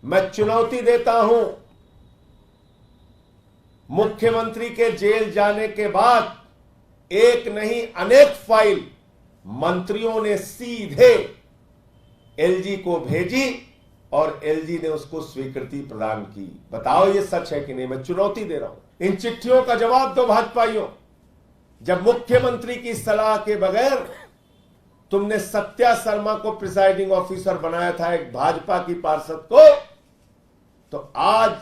मैं चुनौती देता हूं, मुख्यमंत्री के जेल जाने के बाद एक नहीं अनेक फाइल मंत्रियों ने सीधे एलजी को भेजी और एलजी ने उसको स्वीकृति प्रदान की। बताओ ये सच है कि नहीं? मैं चुनौती दे रहा हूं। इन चिट्ठियों का जवाब दो भाजपाइयों। जब मुख्यमंत्री की सलाह के बगैर तुमने सत्या शर्मा को प्रिसाइडिंग ऑफिसर बनाया था, एक भाजपा की पार्षद को, तो आज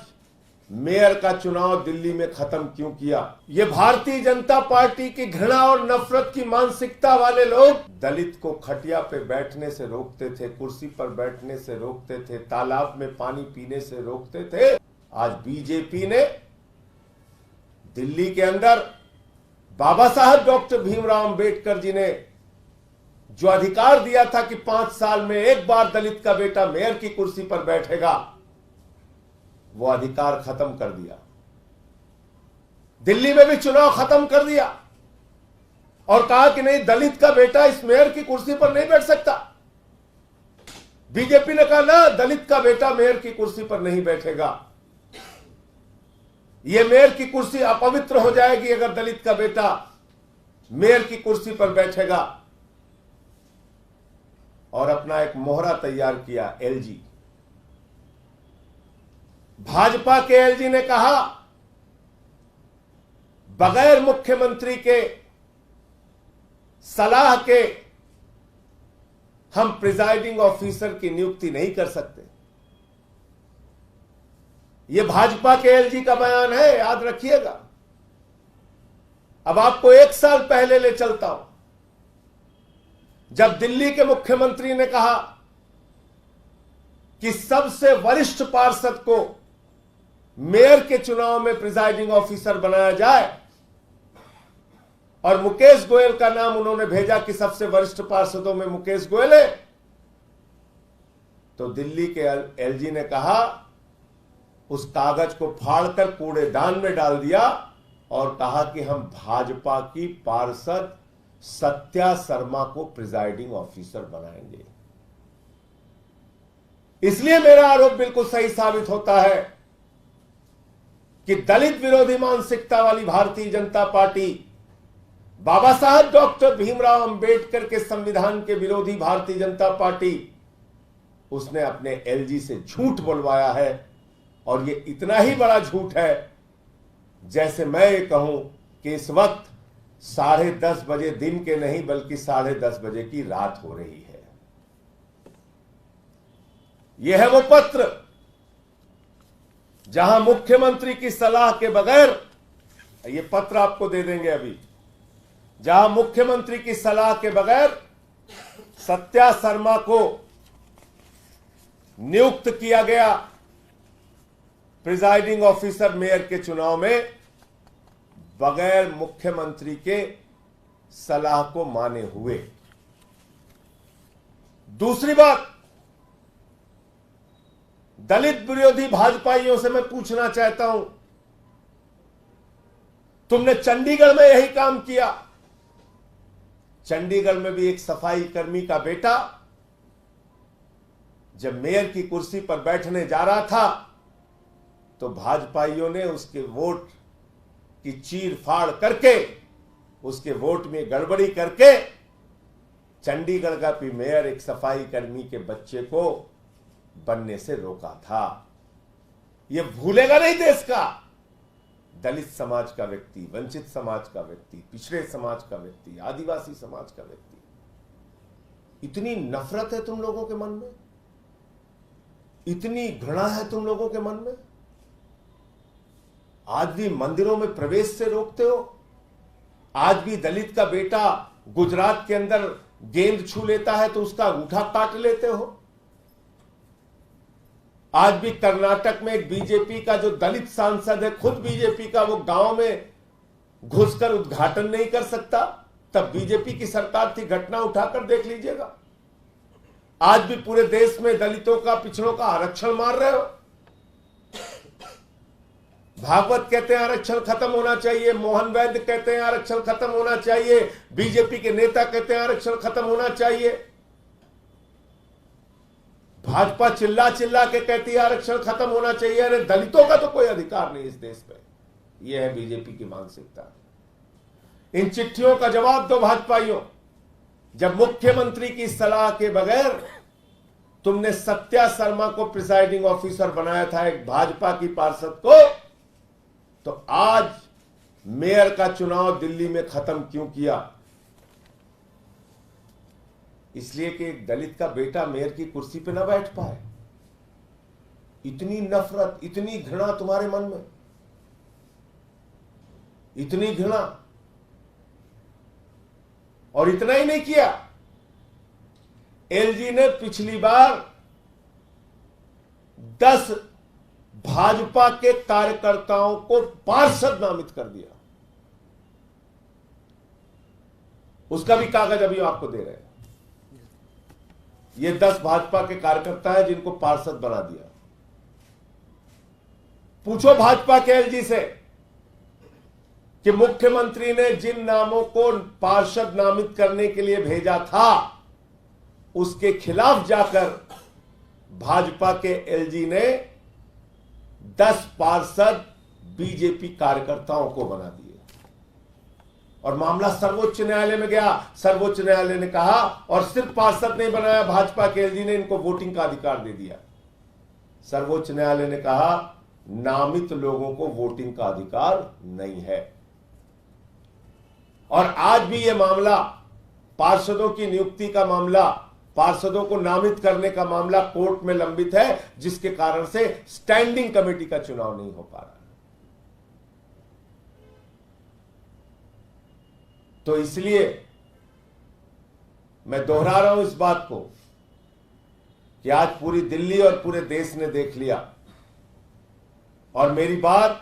मेयर का चुनाव दिल्ली में खत्म क्यों किया? ये भारतीय जनता पार्टी की घृणा और नफरत की मानसिकता वाले लोग दलित को खटिया पे बैठने से रोकते थे, कुर्सी पर बैठने से रोकते थे, तालाब में पानी पीने से रोकते थे। आज बीजेपी ने दिल्ली के अंदर बाबा साहब डॉक्टर भीमराव अंबेडकर जी ने जो अधिकार दिया था कि 5 साल में एक बार दलित का बेटा मेयर की कुर्सी पर बैठेगा, वो अधिकार खत्म कर दिया। दिल्ली में भी चुनाव खत्म कर दिया और कहा कि नहीं, दलित का बेटा इस मेयर की कुर्सी पर नहीं बैठ सकता। बीजेपी ने कहा ना, दलित का बेटा मेयर की कुर्सी पर नहीं बैठेगा, यह मेयर की कुर्सी अपवित्र हो जाएगी अगर दलित का बेटा मेयर की कुर्सी पर बैठेगा। और अपना एक मोहरा तैयार किया एलजी। भाजपा के एलजी ने कहा बगैर मुख्यमंत्री के सलाह के हम प्रिजाइडिंग ऑफिसर की नियुक्ति नहीं कर सकते। यह भाजपा के एलजी का बयान है, याद रखिएगा। अब आपको 1 साल पहले ले चलता हूं, जब दिल्ली के मुख्यमंत्री ने कहा कि सबसे वरिष्ठ पार्षद को मेयर के चुनाव में प्रिजाइडिंग ऑफिसर बनाया जाए और मुकेश गोयल का नाम उन्होंने भेजा कि सबसे वरिष्ठ पार्षदों में मुकेश गोयल है, तो दिल्ली के एलजी ने कहा, उस कागज को फाड़कर कूड़ेदान में डाल दिया और कहा कि हम भाजपा की पार्षद सत्या शर्मा को प्रिजाइडिंग ऑफिसर बनाएंगे। इसलिए मेरा आरोप बिल्कुल सही साबित होता है कि दलित विरोधी मानसिकता वाली भारतीय जनता पार्टी, बाबा साहब डॉक्टर भीमराव अंबेडकर के संविधान के विरोधी भारतीय जनता पार्टी, उसने अपने एलजी से झूठ बोलवाया है। और ये इतना ही बड़ा झूठ है जैसे मैं ये कहूं कि इस वक्त 10:30 बजे दिन के नहीं बल्कि 10:30 बजे की रात हो रही है। यह है वो पत्र जहां मुख्यमंत्री की सलाह के बगैर, ये पत्र आपको दे देंगे अभी, जहां मुख्यमंत्री की सलाह के बगैर सत्या शर्मा को नियुक्त किया गया प्रिजाइडिंग ऑफिसर मेयर के चुनाव में, बगैर मुख्यमंत्री के सलाह को माने हुए। दूसरी बात, दलित विरोधी भाजपाइयों से मैं पूछना चाहता हूं, तुमने चंडीगढ़ में यही काम किया। चंडीगढ़ में भी एक सफाई कर्मी का बेटा जब मेयर की कुर्सी पर बैठने जा रहा था तो भाजपाइयों ने उसके वोट की चीर फाड़ करके, उसके वोट में गड़बड़ी करके चंडीगढ़ का भी मेयर एक सफाई कर्मी के बच्चे को बनने से रोका था। यह भूलेगा नहीं देश का दलित समाज का व्यक्ति, वंचित समाज का व्यक्ति, पिछड़े समाज का व्यक्ति, आदिवासी समाज का व्यक्ति। इतनी नफरत है तुम लोगों के मन में, इतनी घृणा है तुम लोगों के मन में। आज भी मंदिरों में प्रवेश से रोकते हो। आज भी दलित का बेटा गुजरात के अंदर गेंद छू लेता है तो उसका अंगूठा काट लेते हो। आज भी कर्नाटक में एक बीजेपी का जो दलित सांसद है, खुद बीजेपी का, वो गांव में घुसकर उद्घाटन नहीं कर सकता। तब बीजेपी की सरकार थी, घटना उठाकर देख लीजिएगा। आज भी पूरे देश में दलितों का, पिछड़ों का आरक्षण मार रहे हो। भागवत कहते हैं आरक्षण खत्म होना चाहिए, मोहन वैद्य कहते हैं आरक्षण खत्म होना चाहिए, बीजेपी के नेता कहते हैं आरक्षण खत्म होना चाहिए। भाजपा चिल्ला चिल्ला के कहती है आरक्षण खत्म होना चाहिए, अरे दलितों का तो कोई अधिकार नहीं इस देश पे। यह है बीजेपी की मानसिकता। इन चिट्ठियों का जवाब दो भाजपाइयों। जब मुख्यमंत्री की सलाह के बगैर तुमने सत्या शर्मा को प्रिसाइडिंग ऑफिसर बनाया था, एक भाजपा की पार्षद को, तो आज मेयर का चुनाव दिल्ली में खत्म क्यों किया? इसलिए कि एक दलित का बेटा मेयर की कुर्सी पे ना बैठ पाए। इतनी नफरत, इतनी घृणा तुम्हारे मन में, इतनी घृणा। और इतना ही नहीं किया, एलजी ने पिछली बार 10 भाजपा के कार्यकर्ताओं को पार्षद नामित कर दिया। उसका भी कागज अभी आपको दे रहे हैं। ये 10 भाजपा के कार्यकर्ता हैं जिनको पार्षद बना दिया। पूछो भाजपा के एलजी से कि मुख्यमंत्री ने जिन नामों को पार्षद नामित करने के लिए भेजा था, उसके खिलाफ जाकर भाजपा के एलजी ने 10 पार्षद बीजेपी कार्यकर्ताओं को बना दिए। और मामला सर्वोच्च न्यायालय में गया। सर्वोच्च न्यायालय ने कहा, और सिर्फ पार्षद नहीं बनाया भाजपा के एलजी ने, इनको वोटिंग का अधिकार दे दिया। सर्वोच्च न्यायालय ने कहा नामित लोगों को वोटिंग का अधिकार नहीं है। और आज भी यह मामला, पार्षदों की नियुक्ति का मामला, पार्षदों को नामित करने का मामला कोर्ट में लंबित है, जिसके कारण से स्टैंडिंग कमेटी का चुनाव नहीं हो पा रहा। तो इसलिए मैं दोहरा रहा हूं इस बात को कि आज पूरी दिल्ली और पूरे देश ने देख लिया। और मेरी बात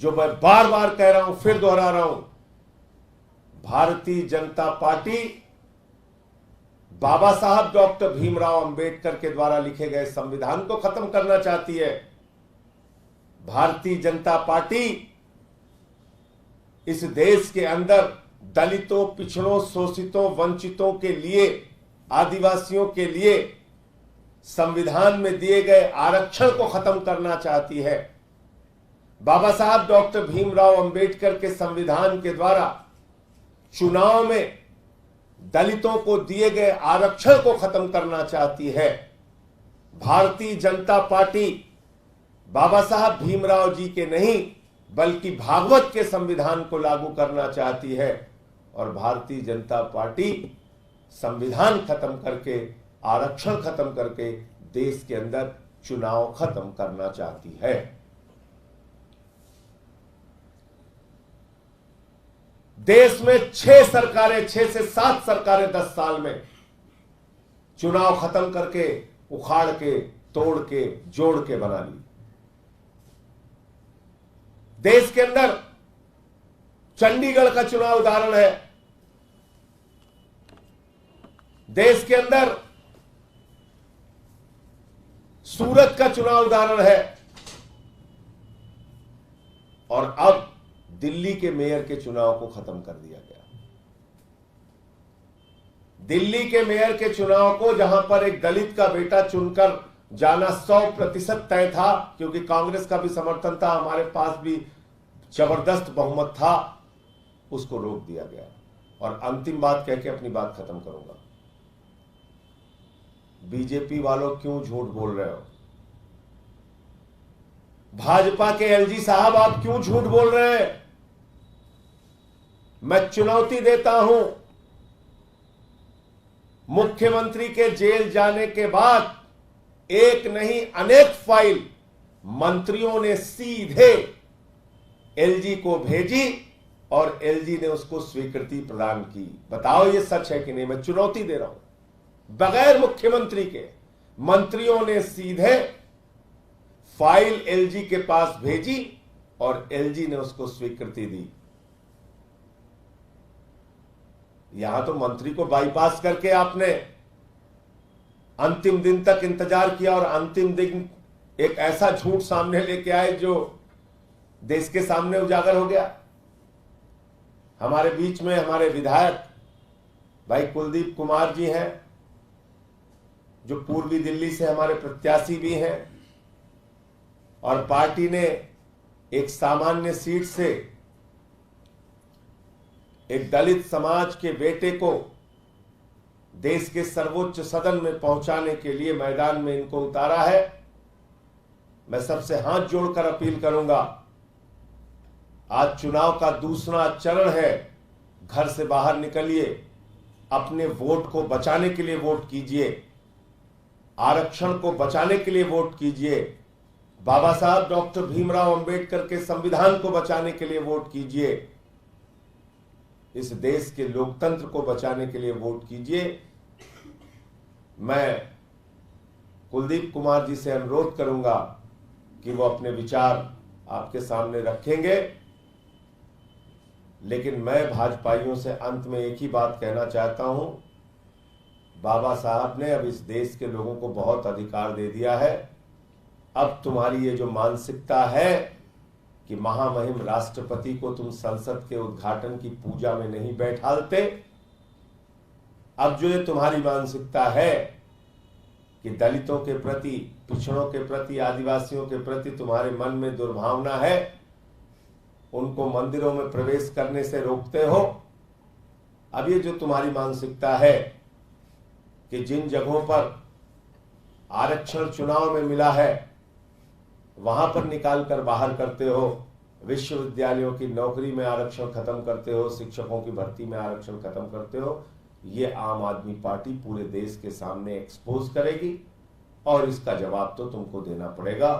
जो मैं बार बार कह रहा हूं, फिर दोहरा रहा हूं, भारतीय जनता पार्टी बाबा साहब डॉक्टर भीमराव अंबेडकर के द्वारा लिखे गए संविधान को खत्म करना चाहती है। भारतीय जनता पार्टी इस देश के अंदर दलितों, पिछड़ों, शोषितों, वंचितों के लिए, आदिवासियों के लिए संविधान में दिए गए आरक्षण को खत्म करना चाहती है। बाबा साहब डॉक्टर भीमराव अंबेडकर के संविधान के द्वारा चुनाव में दलितों को दिए गए आरक्षण को खत्म करना चाहती है। भारतीय जनता पार्टी बाबा साहब भीमराव जी के नहीं बल्कि भागवत के संविधान को लागू करना चाहती है। और भारतीय जनता पार्टी संविधान खत्म करके, आरक्षण खत्म करके देश के अंदर चुनाव खत्म करना चाहती है। देश में 6 सरकारें, 6 से 7 सरकारें 10 साल में चुनाव खत्म करके, उखाड़ के, तोड़ के, जोड़ के बना ली। देश के अंदर चंडीगढ़ का चुनाव उदाहरण है। देश के अंदर सूरत का चुनाव उदाहरण है। और अब दिल्ली के मेयर के चुनाव को खत्म कर दिया गया। दिल्ली के मेयर के चुनाव को, जहां पर एक दलित का बेटा चुनकर जाना 100% तय था, क्योंकि कांग्रेस का भी समर्थन था, हमारे पास भी जबरदस्त बहुमत था, उसको रोक दिया गया। और अंतिम बात कह के अपनी बात खत्म करूंगा। बीजेपी वालों क्यों झूठ बोल रहे हो? भाजपा के एलजी साहब आप क्यों झूठ बोल रहे हैं? मैं चुनौती देता हूं, मुख्यमंत्री के जेल जाने के बाद एक नहीं अनेक फाइल मंत्रियों ने सीधे एलजी को भेजी और एलजी ने उसको स्वीकृति प्रदान की। बताओ ये सच है कि नहीं? मैं चुनौती दे रहा हूं। बगैर मुख्यमंत्री के मंत्रियों ने सीधे फाइल एलजी के पास भेजी और एलजी ने उसको स्वीकृति दी। यहां तो मंत्री को बाईपास करके आपने अंतिम दिन तक इंतजार किया और अंतिम दिन एक ऐसा झूठ सामने लेके आए जो देश के सामने उजागर हो गया। हमारे बीच में हमारे विधायक भाई कुलदीप कुमार जी हैं, जो पूर्वी दिल्ली से हमारे प्रत्याशी भी हैं, और पार्टी ने एक सामान्य सीट से एक दलित समाज के बेटे को देश के सर्वोच्च सदन में पहुंचाने के लिए मैदान में इनको उतारा है। मैं सबसे हाथ जोड़कर अपील करूंगा, आज चुनाव का दूसरा चरण है, घर से बाहर निकलिए, अपने वोट को बचाने के लिए वोट कीजिए, आरक्षण को बचाने के लिए वोट कीजिए, बाबा साहब डॉक्टर भीमराव अंबेडकर के संविधान को बचाने के लिए वोट कीजिए, इस देश के लोकतंत्र को बचाने के लिए वोट कीजिए। मैं कुलदीप कुमार जी से अनुरोध करूंगा कि वो अपने विचार आपके सामने रखेंगे, लेकिन मैं भाजपाइयों से अंत में एक ही बात कहना चाहता हूं, बाबा साहब ने अब इस देश के लोगों को बहुत अधिकार दे दिया है। अब तुम्हारी ये जो मानसिकता है कि महामहिम राष्ट्रपति को तुम संसद के उद्घाटन की पूजा में नहीं बैठालते, अब जो ये तुम्हारी मानसिकता है कि दलितों के प्रति, पिछड़ों के प्रति, आदिवासियों के प्रति तुम्हारे मन में दुर्भावना है, उनको मंदिरों में प्रवेश करने से रोकते हो, अब ये जो तुम्हारी मानसिकता है कि जिन जगहों पर आरक्षण चुनाव में मिला है वहां पर निकाल कर बाहर करते हो, विश्वविद्यालयों की नौकरी में आरक्षण खत्म करते हो, शिक्षकों की भर्ती में आरक्षण खत्म करते हो, ये आम आदमी पार्टी पूरे देश के सामने एक्सपोज करेगी और इसका जवाब तो तुमको देना पड़ेगा।